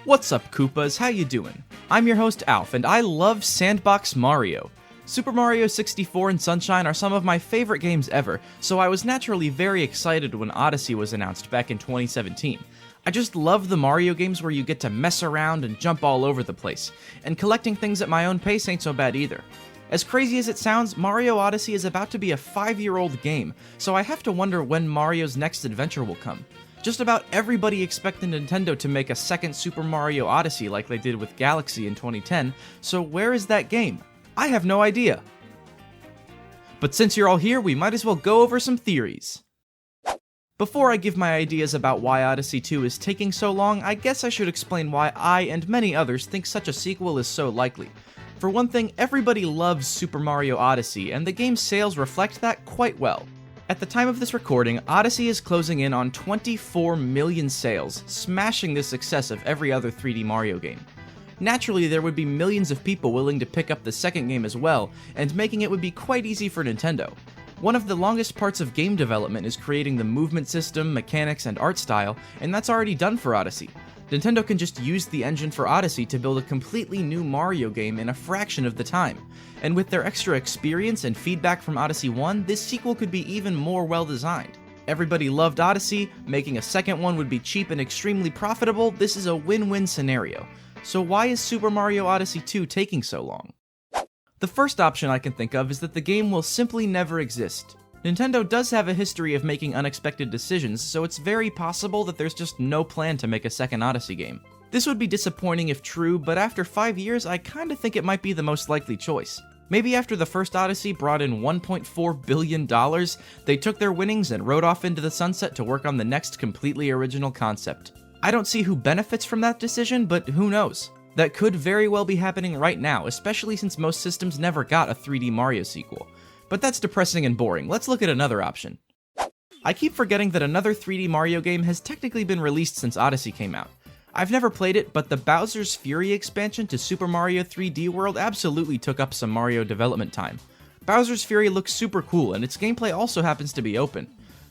What's up, Koopas? How you doing? I'm your host, Alph, and I love Sandbox Mario. Super Mario 64 and Sunshine are some of my favorite games ever, so I was naturally very excited when Odyssey was announced back in 2017. I just love the Mario games where you get to mess around and jump all over the place, and collecting things at my own pace ain't so bad either. As crazy as it sounds, Mario Odyssey is about to be a 5-year-old game, so I have to wonder when Mario's next adventure will come. Just about everybody expected Nintendo to make a second Super Mario Odyssey like they did with Galaxy in 2010, so where is that game? I have no idea. But since you're all here, we might as well go over some theories. Before I give my ideas about why Odyssey 2 is taking so long, I guess I should explain why I and many others think such a sequel is so likely. For one thing, everybody loves Super Mario Odyssey, and the game's sales reflect that quite well. At the time of this recording, Odyssey is closing in on 24 million sales, smashing the success of every other 3D Mario game. Naturally, there would be millions of people willing to pick up the second game as well, and making it would be quite easy for Nintendo. One of the longest parts of game development is creating the movement system, mechanics, and art style, and that's already done for Odyssey. Nintendo can just use the engine for Odyssey to build a completely new Mario game in a fraction of the time. And with their extra experience and feedback from Odyssey 1, this sequel could be even more well designed. Everybody loved Odyssey, making a second one would be cheap and extremely profitable. This is a win-win scenario. So why is Super Mario Odyssey 2 taking so long? The first option I can think of is that the game will simply never exist. Nintendo does have a history of making unexpected decisions, so it's very possible that there's just no plan to make a second Odyssey game. This would be disappointing if true, but after 5 years, I kinda think it might be the most likely choice. Maybe after the first Odyssey brought in $1.4 billion, they took their winnings and rode off into the sunset to work on the next completely original concept. I don't see who benefits from that decision, but who knows? That could very well be happening right now, especially since most systems never got a 3D Mario sequel. But that's depressing and boring. Let's look at another option. I keep forgetting that another 3D Mario game has technically been released since Odyssey came out. I've never played it, but the Bowser's Fury expansion to Super Mario 3D World absolutely took up some Mario development time. Bowser's Fury looks super cool, and its gameplay also happens to be open.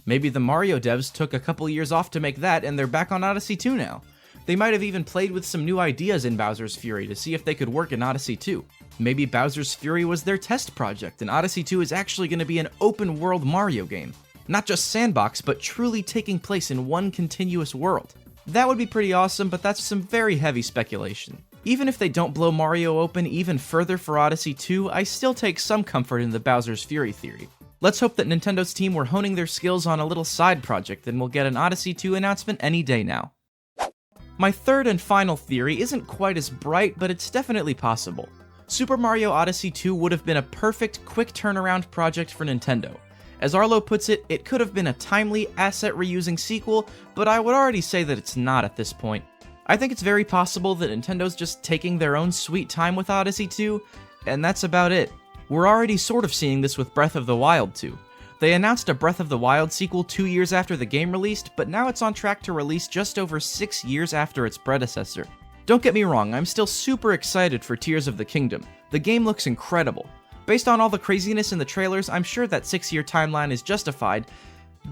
Maybe the Mario devs took a couple years off to make that, and they're back on Odyssey 2 now. They might have even played with some new ideas in Bowser's Fury to see if they could work in Odyssey 2. Maybe Bowser's Fury was their test project, and Odyssey 2 is actually going to be an open-world Mario game. Not just sandbox, but truly taking place in one continuous world. That would be pretty awesome, but that's some very heavy speculation. Even if they don't blow Mario open even further for Odyssey 2, I still take some comfort in the Bowser's Fury theory. Let's hope that Nintendo's team were honing their skills on a little side project, and we'll get an Odyssey 2 announcement any day now. My third and final theory isn't quite as bright, but it's definitely possible. Super Mario Odyssey 2 would have been a perfect, quick turnaround project for Nintendo. As Arlo puts it, it could have been a timely, asset-reusing sequel, but I would already say that it's not at this point. I think it's very possible that Nintendo's just taking their own sweet time with Odyssey 2, and that's about it. We're already sort of seeing this with Breath of the Wild 2. They announced a Breath of the Wild sequel 2 years after the game released, but now it's on track to release just over 6 years after its predecessor. Don't get me wrong, I'm still super excited for Tears of the Kingdom. The game looks incredible. Based on all the craziness in the trailers, I'm sure that 6-year timeline is justified,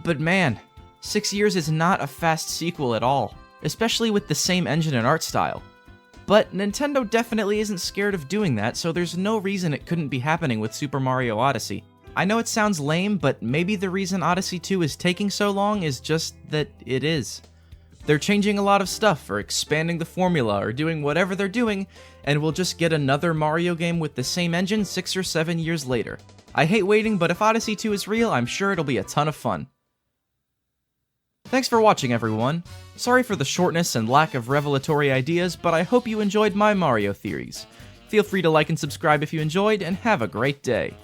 but man, 6 years is not a fast sequel at all, especially with the same engine and art style. But Nintendo definitely isn't scared of doing that, so there's no reason it couldn't be happening with Super Mario Odyssey. I know it sounds lame, but maybe the reason Odyssey 2 is taking so long is just that it is. They're changing a lot of stuff, or expanding the formula, or doing whatever they're doing, and we'll just get another Mario game with the same engine 6 or 7 years later. I hate waiting, but if Odyssey 2 is real, I'm sure it'll be a ton of fun. Thanks for watching, everyone. Sorry for the shortness and lack of revelatory ideas, but I hope you enjoyed my Mario theories. Feel free to like and subscribe if you enjoyed, and have a great day.